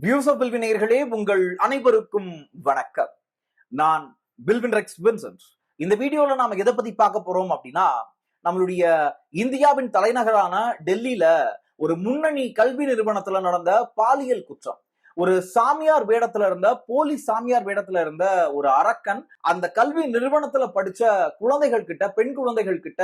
Views of பில்வின் நேயர்களே, உங்கள் அனைவருக்கும் வணக்கம். நான் பில்வின் ரெக்ஸ் வின்சென்ட். இந்த வீடியோல நாம எதை பத்தி பார்க்க போறோம் அப்படின்னா, நம்மளுடைய இந்தியாவின் தலைநகரான டெல்லியில ஒரு முன்னணி கல்வி நிறுவனத்துல நடந்த பாலியல் குற்றம். ஒரு சாமியார் வேடத்துல இருந்த போலீஸ் சாமியார் வேடத்துல இருந்த ஒரு அரக்கன் அந்த கல்வி நிறுவனத்துல படிச்ச குழந்தைகள் கிட்ட, பெண் குழந்தைகள் கிட்ட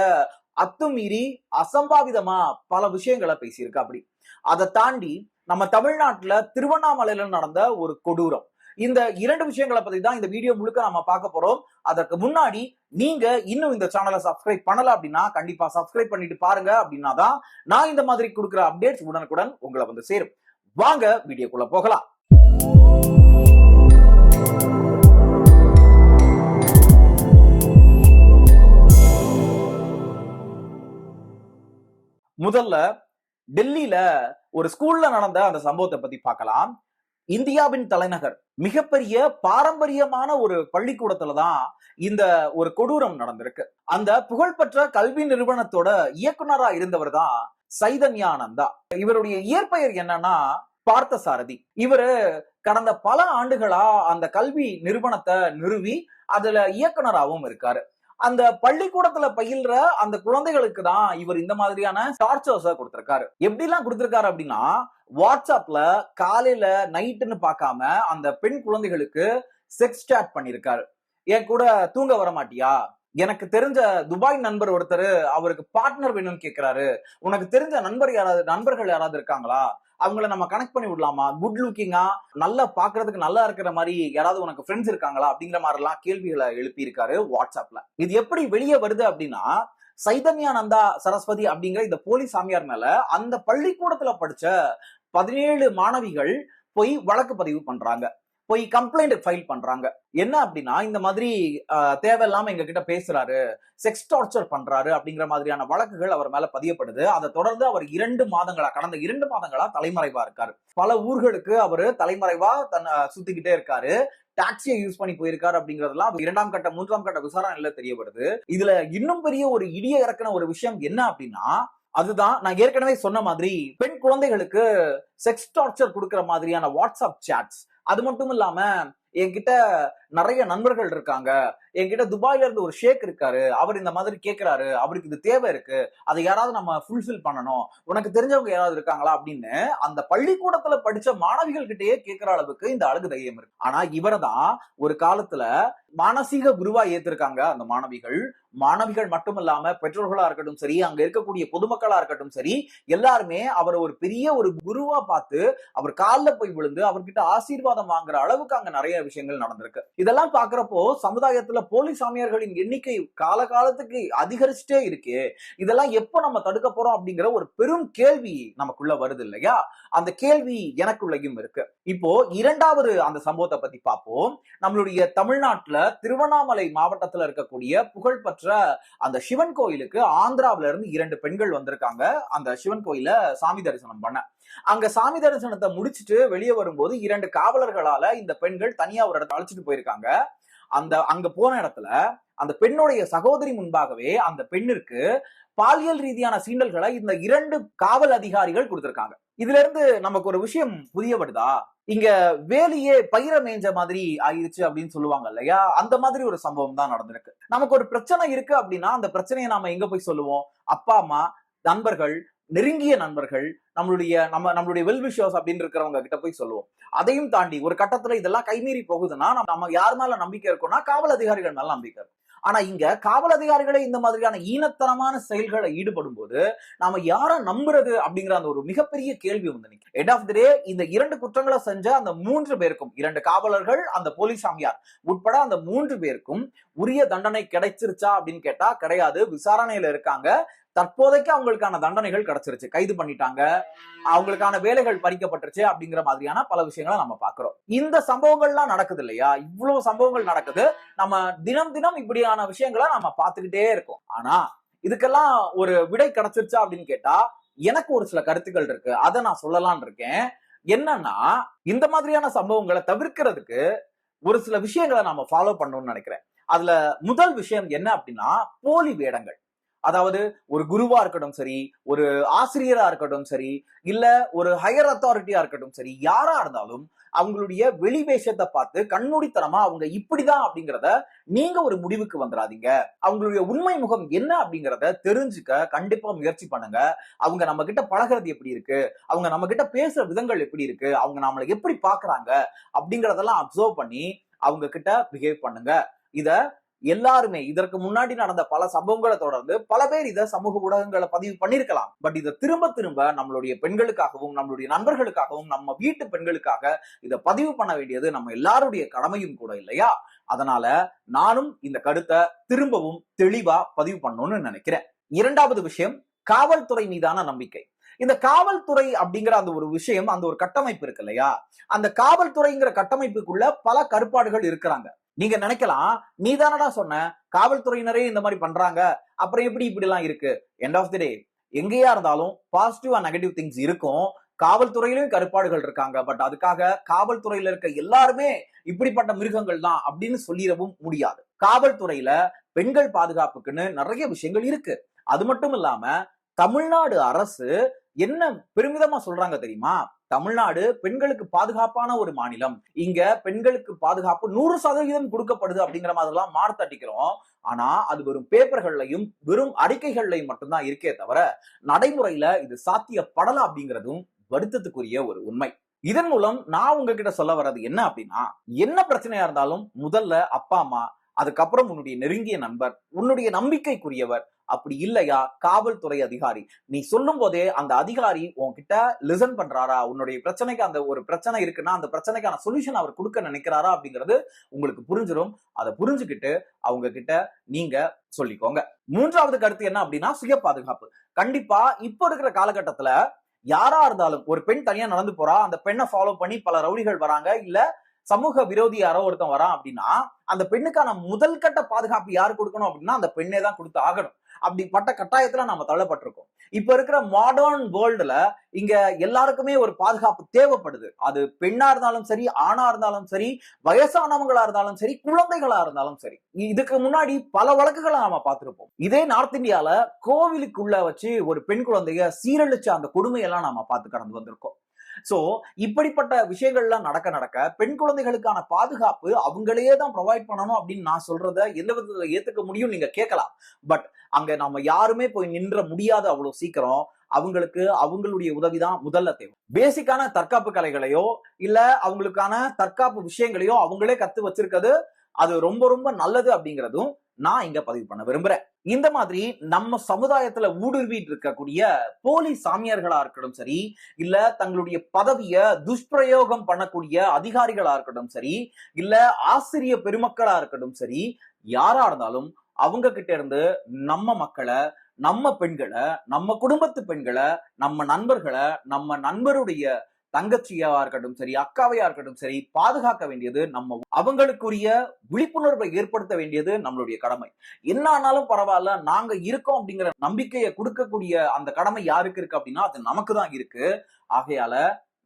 அத்துமீறி அசம்பாவிதமா பல விஷயங்களை பேசியிருக்கு. அப்படி அதை தாண்டி நம்ம தமிழ்நாட்டுல திருவண்ணாமலையில நடந்த ஒரு கொடூரம். இந்த இரண்டு விஷயங்களை பத்தி தான் இந்த வீடியோ முழுக்க நம்ம பார்க்க போறோம். அதற்கு முன்னாடி நீங்க இன்னும் இந்த சேனலை சப்ஸ்கிரைப் பண்ணல அப்படின்னா கண்டிப்பா சப்ஸ்கிரைப் பண்ணிட்டு பாருங்க. அப்படின்னா தான் நான் இந்த மாதிரி கொடுக்குற அப்டேட்ஸ் உடனுக்குடன் உங்களை வந்து சேரும். வாங்க வீடியோக்குள்ள போகலாம். முதல்ல டெல்லியில ஒரு ஸ்கூல்ல நடந்த அந்த சம்பவத்தை பத்தி பார்க்கலாம். இந்தியாவின் தலைநகர் மிகப்பெரிய பாரம்பரியமான ஒரு பள்ளிக்கூடத்துலதான் இந்த ஒரு கொடூரம் நடந்திருக்கு. அந்த புகழ்பெற்ற கல்வி நிறுவனத்தோட இயக்குனரா இருந்தவர் தான் சைதன்யானந்தா. இவருடைய இயற்பெயர் என்னன்னா பார்த்தசாரதி. இவரு கடந்த பல ஆண்டுகளா அந்த கல்வி நிறுவனத்தை நிறுவி அதுல இயக்குனராகவும் இருக்காரு. அந்த பள்ளிக்கூடத்துல பயில்ற அந்த குழந்தைகளுக்கு தான் இவர் இந்த மாதிரியான டார்ச்சர்ஸ கொடுத்திருக்காரு. எப்படி எல்லாம் கொடுத்திருக்காரு அப்படின்னா, வாட்ஸ்அப்ல காலையில நைட்டுன்னு பார்க்காம அந்த பெண் குழந்தைகளுக்கு செக்ஸ் சாட் பண்ணிருக்காரு. என் கூட தூங்க வர மாட்டியா, எனக்கு தெரிஞ்ச துபாய் நண்பர் ஒருத்தர் அவருக்கு பார்ட்னர் வேணும்னு கேட்கிறாரு, உனக்கு தெரிஞ்ச நண்பர்கள் யாராவது இருக்காங்களா, அவங்கள நம்ம கனெக்ட் பண்ணி விடலாமா, குட் லுக்கிங்கா நல்லா பாக்குறதுக்கு நல்லா இருக்கிற மாதிரி யாராவது உனக்கு ஃப்ரெண்ட்ஸ் இருக்காங்களா அப்படிங்கிற மாதிரி எல்லாம் கேள்விகளை எழுப்பி இருக்காரு வாட்ஸ்அப்ல. இது எப்படி வெளியே வருது அப்படின்னா, சைதன்யானந்தா சரஸ்வதி அப்படிங்கிற இந்த போலீஸ் சாமியார் மேல அந்த பள்ளிக்கூடத்துல படிச்ச 17 மாணவிகள் போய் வழக்கு பதிவு பண்றாங்க, போய் கம்ப்ளைண்ட் ஃபைல் பண்றாங்க. என்ன அப்படின்னா, இந்த மாதிரி தேவையில்லாம எங்க கிட்ட பேசுறாரு, செக்ஸ் டார்ச்சர் பண்றாரு அப்படிங்கிற மாதிரியான வழக்குகள் அவர் மேல பதியப்படுது. அதை தொடர்ந்து அவர் கடந்த 2 மாதங்களா தலைமறைவா இருக்காரு. பல ஊர்களுக்கு அவரு தலைமறைவா சுத்திக்கிட்டே இருக்காரு. டாக்ஸியை யூஸ் பண்ணி போயிருக்காரு அப்படிங்கறதெல்லாம் 2ஆம் கட்ட 3ஆம் கட்ட விசாரணையில தெரிய வருது. இதுல இன்னும் பெரிய ஒரு இடிய இறக்கின ஒரு விஷயம் என்ன அப்படின்னா, அதுதான் நான் ஏற்கனவே சொன்ன மாதிரி பெண் குழந்தைகளுக்கு செக்ஸ் டார்ச்சர் கொடுக்கிற மாதிரியான வாட்ஸ்அப் சாட்ஸ். அது மட்டும் இல்லாம என்கிட்ட நிறைய நண்பர்கள் இருக்காங்க, என்கிட்ட துபாயில இருந்து ஒரு ஷேக் இருக்காரு, அவர் இந்த மாதிரி கேட்கிறாரு, அவருக்கு இது தேவை இருக்கு, அதை யாராவது நம்ம ஃபுல்ஃபில் பண்ணணும், உனக்கு தெரிஞ்சவங்க யாராவது இருக்காங்களா அப்படின்னு அந்த பள்ளிக்கூடத்துல படிச்ச மாணவிகள் கிட்டயே கேட்கிற அளவுக்கு இந்த அழகு தைரியம் இருக்கு. ஆனா இவரதான் ஒரு காலத்துல மானசீக குருவா ஏத்திருக்காங்க அந்த மாணவிகள் மட்டும் இல்லாம பெற்றோர்களா இருக்கட்டும் சரி, அங்க இருக்கக்கூடிய பொதுமக்களா இருக்கட்டும் சரி, எல்லாருமே அவர் ஒரு பெரிய ஒரு குருவா பார்த்து அவர் காலில் போய் விழுந்து அவர்கிட்ட ஆசீர்வாதம் வாங்குற அளவுக்கு அங்க நிறைய விஷயங்கள் நடந்திருக்கு. இதெல்லாம் பாக்குறப்போ சமுதாயத்துல போலி சாமியார்களின் எண்ணிக்கை காலகாலத்துக்கு அதிகரிச்சுட்டே இருக்கு. இதெல்லாம் எப்போ நம்ம தடுக்க போறோம் அப்படிங்கிற ஒரு பெரும் கேள்வி நமக்குள்ள வருது இல்லையா? அந்த கேள்வி எனக்குள்ளயும் இருக்கு. இப்போ இரண்டாவது அந்த சம்பவத்தை பத்தி பார்ப்போம். நம்மளுடைய தமிழ்நாட்டுல திருவண்ணாமலை மாவட்டத்துல இருக்கக்கூடிய புகழ்பெற்ற அந்த சிவன் கோயிலுக்கு ஆந்திராவில இருந்து 2 பெண்கள் வந்திருக்காங்க அந்த சிவன் கோயில சாமி தரிசனம் பண்ண. அங்க சாமி தரிசனத்தை முடிச்சுட்டு வெளியே வரும்போது 2 காவலர்களால இந்த பெண்கள் தனியா ஒரு இடத்துல அழைச்சிட்டு போயிருக்காங்க. அங்க போன இடத்துல அந்த பெண்ணுடைய சகோதரி முன்பாகவே அந்த பெண்ணிற்கு பாலியல் ரீதியான சீண்டல்களை இந்த 2 காவல் அதிகாரிகள் கொடுத்திருக்காங்க. இதுல இருந்து நமக்கு ஒரு விஷயம் புரிய வருதா? இங்க வேலையே பயிர மேஞ்ச மாதிரி ஆயிடுச்சு அப்படின்னு சொல்லுவாங்க இல்லையா? அந்த மாதிரி ஒரு சம்பவம் தான் நடந்திருக்கு. நமக்கு ஒரு பிரச்சனை இருக்கு அப்படின்னா அந்த பிரச்சனையை நாம எங்க போய் சொல்லுவோம்? அப்பா அம்மா, நண்பர்கள், நெருங்கிய நண்பர்கள், நம்மளுடைய வெல்விஷர்ஸ் அப்படின்னு இருக்கிறவங்க கிட்ட போய் சொல்லுவோம். அதையும் தாண்டி ஒரு கட்டத்துல இதெல்லாம் கைமீறி போகுதுன்னா நம்ம யார் மேல நம்பிக்கை இருக்கும்னா காவல் அதிகாரிகள் மேல நம்பிக்கை இருக்கும். ஆனா இங்க காவல் அதிகாரிகளை இந்த மாதிரியான ஈனத்தனமான செயல்களை ஈடுபடும் போது நாம யார நம்புறது அப்படிங்கிற அந்த ஒரு மிகப்பெரிய கேள்வி வந்து எண்ட் ஆஃப் தி டே இந்த 2 குற்றங்களை செஞ்ச அந்த 3 பேருக்கும், 2 காவலர்கள், அந்த போலீஸ் சாமியார் உட்பட அந்த 3 பேருக்கும் உரிய தண்டனை கிடைச்சிருச்சா அப்படின்னு கேட்டா கிடையாது. விசாரணையில இருக்காங்க. தற்போதைக்கு அவங்களுக்கான தண்டனைகள் கிடைச்சிருச்சு, கைது பண்ணிட்டாங்க, அவங்களுக்கான வேலைகள் பறிக்கப்பட்டுருச்சு அப்படிங்கிற மாதிரியான பல விஷயங்களை நம்ம பாக்குறோம். இந்த சம்பவங்கள்லாம் நடக்குது இல்லையா? இவ்வளவு சம்பவங்கள் நடக்குது. நம்ம தினம் தினம் இப்படியான விஷயங்களை நம்ம பார்த்துக்கிட்டே இருக்கோம். ஆனா இதுக்கெல்லாம் ஒரு விடை கிடைச்சிருச்சா அப்படின்னு கேட்டா எனக்கு ஒரு சில கருத்துக்கள் இருக்கு. அதை நான் சொல்லலாம்னு இருக்கேன். என்னன்னா, இந்த மாதிரியான சம்பவங்களை தவிர்க்கிறதுக்கு ஒரு சில விஷயங்களை நாம ஃபாலோ பண்ணணும்னு நினைக்கிறேன். அதுல முதல் விஷயம் என்ன அப்படின்னா, போலி வேடங்கள். அதாவது ஒரு குருவா இருக்கட்டும் சரி, ஒரு ஆசிரியரா இருக்கட்டும் சரி, இல்ல ஒரு ஹையர் அத்தாரிட்டியா இருக்கட்டும் சரி, யாரா இருந்தாலும் அவங்களுடைய வெளி வேஷத்தை பார்த்து கண்மூடித்தனமா அவங்க இப்படிதான் அப்படிங்கறத நீங்க ஒரு முடிவுக்கு வந்துடாதீங்க. அவங்களுடைய உண்மை முகம் என்ன அப்படிங்கறத தெரிஞ்சுக்க கண்டிப்பா முயற்சி பண்ணுங்க. அவங்க நம்ம கிட்ட பழகிறது எப்படி இருக்கு, அவங்க நம்ம கிட்ட பேசுற விதங்கள் எப்படி இருக்கு, அவங்க நம்மளை எப்படி பாக்குறாங்க அப்படிங்கறதெல்லாம் அப்சர்வ் பண்ணி அவங்க கிட்ட பிஹேவ் பண்ணுங்க. இத எல்லாருமே இதற்கு முன்னாடி நடந்த பல சம்பவங்களை தொடர்ந்து பல பேர் இதை சமூக ஊடகங்களை பதிவு பண்ணிருக்கலாம். பட் இதை திரும்ப திரும்ப நம்மளுடைய பெண்களுக்காகவும் நம்மளுடைய நண்பர்களுக்காகவும் நம்ம வீட்டு பெண்களுக்காக இதை பதிவு பண்ண வேண்டியது நம்ம எல்லாருடைய கடமையும் கூட இல்லையா? அதனால நானும் இந்த கருத்தை திரும்பவும் தெளிவா பதிவு பண்ணணும்னு நினைக்கிறேன். இரண்டாவது விஷயம், காவல்துறை மீதான நம்பிக்கை. இந்த காவல்துறை அப்படிங்கிற அந்த ஒரு விஷயம், அந்த ஒரு கட்டமைப்பு இருக்கு இல்லையா, அந்த காவல்துறைங்கிற கட்டமைப்புக்குள்ள பல கருப்பாடுகள் இருக்கிறாங்க. நீங்க நினைக்கலாம், நீ தானடா சொன்ன காவல்துறையினரே இந்த மாதிரி பண்றாங்க, அப்புறம் எப்படி இப்படி எல்லாம் இருக்கு? எண்ட் ஆஃப் தி டே எங்கேயா இருந்தாலும் பாசிட்டிவ் அண்ட் நெகட்டிவ் திங்ஸ் இருக்கும். காவல்துறையிலும் கருப்பாடுகள் இருக்காங்க. பட் அதுக்காக காவல்துறையில இருக்க எல்லாருமே இப்படிப்பட்ட மிருகங்கள் தான் அப்படின்னு சொல்லிடவும் முடியாது. காவல்துறையில பெண்கள் பாதுகாப்புக்குன்னு நிறைய விஷயங்கள் இருக்கு. அது மட்டும் இல்லாம தமிழ்நாடு அரசு என்ன பெருமிதமா சொல்றாங்க தெரியுமா? தமிழ்நாடு பெண்களுக்கு பாதுகாப்பான ஒரு மாநிலம், இங்க பெண்களுக்கு பாதுகாப்பு 100% கொடுக்கப்படுது அப்படிங்கிற மாதிரி எல்லாம் மார்த்தட்டிக்கிறோம். ஆனா அது வெறும் பேப்பர்கள்லையும் வெறும் அறிக்கைகள்லையும் மட்டும்தான் இருக்கே தவிர நடைமுறையில இது சாத்தியப்படல அப்படிங்கிறதும் வருத்தத்துக்குரிய ஒரு உண்மை. இதன் மூலம் நான் உங்ககிட்ட சொல்ல வர்றது என்ன அப்படின்னா, என்ன பிரச்சனையா இருந்தாலும் முதல்ல அப்பா அம்மா, அதுக்கப்புறம் உன்னுடைய நெருங்கிய நண்பர், உன்னுடைய நம்பிக்கைக்குரியவர், அப்படி இல்லையா காவல்துறை அதிகாரி. நீ சொல்லும் போதே அந்த அதிகாரி உன்கிட்ட லிசன் பண்றாரா, உன்னுடைய பிரச்சனைக்கு அந்த ஒரு பிரச்சனை இருக்குன்னா அந்த பிரச்சனைக்கான சொல்யூஷன் அவர் கொடுக்க நினைக்கிறாரா அப்படிங்கிறது உங்களுக்கு புரிஞ்சிடும். அதை புரிஞ்சுக்கிட்டு அவங்க கிட்ட நீங்க சொல்லிக்கோங்க. மூன்றாவது கருத்து என்ன அப்படின்னா, சுய பாதுகாப்பு. கண்டிப்பா இப்ப இருக்கிற காலகட்டத்துல யாரா இருந்தாலும் ஒரு பெண் தனியா நடந்து போறா, அந்த பெண்ணை ஃபாலோ பண்ணி பல ரவுடிகள் வராங்க, இல்ல சமூக விரோதி யாரோ ஒருத்தன் வரான் அப்படின்னா அந்த பெண்ணுக்கான முதல் கட்ட பாதுகாப்பு யாரு கொடுக்கணும் அப்படின்னா அந்த பெண்ணே தான் கொடுத்து ஆகணும். அப்படிப்பட்ட கட்டாயத்துல நாம தள்ளப்பட்டிருக்கோம். இப்ப இருக்கிற மாடர்ன் வேர்ல்டுல இங்க எல்லாருக்குமே ஒரு பாதுகாப்பு தேவைப்படுது. அது பெண்ணா இருந்தாலும் சரி, ஆணா இருந்தாலும் சரி, வயசானவங்களா இருந்தாலும் சரி, குழந்தைகளா இருந்தாலும் சரி. இதுக்கு முன்னாடி பல வழக்குகளை நாம பார்த்திருப்போம். இதே நார்த் இந்தியால கோவிலுக்குள்ள வச்சு ஒரு பெண் குழந்தைய சீரழிச்ச அந்த கொடுமையெல்லாம் நாம பார்த்து கடந்து வந்திருக்கோம். சோ இப்படிப்பட்ட விஷயங்கள்லாம் நடக்க நடக்க பெண் குழந்தைகளுக்கான பாதுகாப்பு அவங்களே தான் ப்ரொவைட் பண்ணணும் அப்படின்னு நான் சொல்றத எந்த விதத்துல ஏத்துக்க முடியும் நீங்க கேட்கலாம். பட் அங்க நம்ம யாருமே போய் நின்ற முடியாது அவ்வளவு சீக்கிரம். அவங்களுக்கு அவங்களுடைய உதவிதான் முதல்ல தேவை. பேசிக்கான தற்காப்பு கலைகளையோ இல்ல அவங்களுக்கான தற்காப்பு விஷயங்களையோ அவங்களே கத்து வச்சிருக்கிறது அது ரொம்ப ரொம்ப நல்லது அப்படிங்கிறதும் நான் இங்க பதிவு பண்ண விரும்புறேன். இந்த மாதிரி நம்ம சமுதாயத்துல ஊடுருவிட்டு இருக்கக்கூடிய போலி சாமியார்களா இருக்கட்டும் சரி, இல்ல தங்களுடைய பதவிய துஷ்பிரயோகம் பண்ணக்கூடிய அதிகாரிகளா இருக்கட்டும் சரி, இல்ல ஆசிரிய பெருமக்களா இருக்கட்டும் சரி, யாரா இருந்தாலும் அவங்க கிட்ட இருந்து நம்ம மக்களை, நம்ம பெண்களை, நம்ம குடும்பத்து பெண்களை, நம்ம நண்பர்களை, நம்ம நண்பருடைய தங்கச்சியா இருக்கட்டும் சரி, அக்காவையா இருக்கட்டும் சரி, பாதுகாக்க வேண்டியது நம்ம அவங்களுக்குரிய விழிப்புணர்வை ஏற்படுத்த வேண்டியது நம்மளுடைய கடமை. என்ன ஆனாலும் பரவாயில்ல, நாங்க இருக்கோம் அப்படிங்கிற நம்பிக்கையை கொடுக்கக்கூடிய அந்த கடமை யாருக்கு இருக்கு அப்படின்னா அது நமக்கு தான் இருக்கு. ஆகையால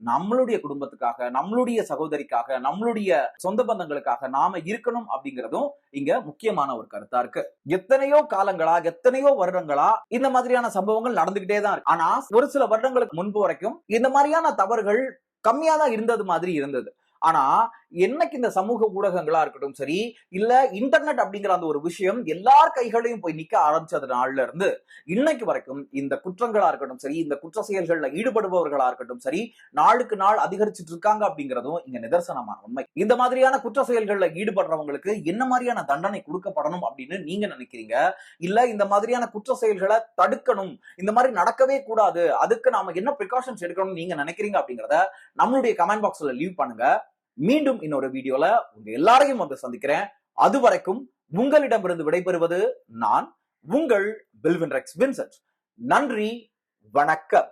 நம்மளுடைய குடும்பத்துக்காக, நம்மளுடைய சகோதரிக்காக, நம்மளுடைய சொந்த பந்தங்களுக்காக நாம இருக்கணும் அப்படிங்கிறதும் இங்க முக்கியமான ஒரு கருத்தா இருக்கு. எத்தனையோ காலங்களா, எத்தனையோ வருடங்களா இந்த மாதிரியான சம்பவங்கள் நடந்துகிட்டே தான் இருக்கு. ஆனா ஒரு சில வருடங்களுக்கு முன்பு வரைக்கும் இந்த மாதிரியான தவறுகள் கம்மியா தான் இருந்தது மாதிரி இருந்தது. ஆனா என்னைக்கு இந்த சமூக ஊடகங்களா இருக்கட்டும் சரி, இல்ல இன்டர்நெட் அப்படிங்கிற அந்த ஒரு விஷயம் எல்லார் கைகளையும் போய் நிக்க ஆரம்பிச்சது நாள்ல இருந்து இன்னைக்கு வரைக்கும் இந்த குற்றங்களா இருக்கட்டும் சரி, இந்த குற்ற செயல்கள்ல ஈடுபடுபவர்களா இருக்கட்டும் சரி, நாளுக்கு நாள் அதிகரிச்சுட்டு இருக்காங்க அப்படிங்கிறதும் இங்க நிதர்சனமான உண்மை. இந்த மாதிரியான குற்ற செயல்கள்ல ஈடுபடுறவங்களுக்கு என்ன மாதிரியான தண்டனை கொடுக்கப்படணும் அப்படின்னு நீங்க நினைக்கிறீங்க? இல்ல இந்த மாதிரியான குற்ற செயல்களை தடுக்கணும், இந்த மாதிரி நடக்கவே கூடாது, அதுக்கு நாம என்ன பிரிகாஷன்ஸ் எடுக்கணும்னு நீங்க நினைக்கிறீங்க அப்படிங்கறத நம்மளுடைய கமெண்ட் பாக்ஸ்ல லீவ் பண்ணுங்க. மீண்டும் இன்னொரு வீடியோல உங்க எல்லாரையும் வந்து சந்திக்கிறேன். அது வரைக்கும் உங்களிடமிருந்து விடைபெறுவது நான் உங்கள் பில்வின் ரெக்ஸ் வின்சென்ட். நன்றி, வணக்கம்.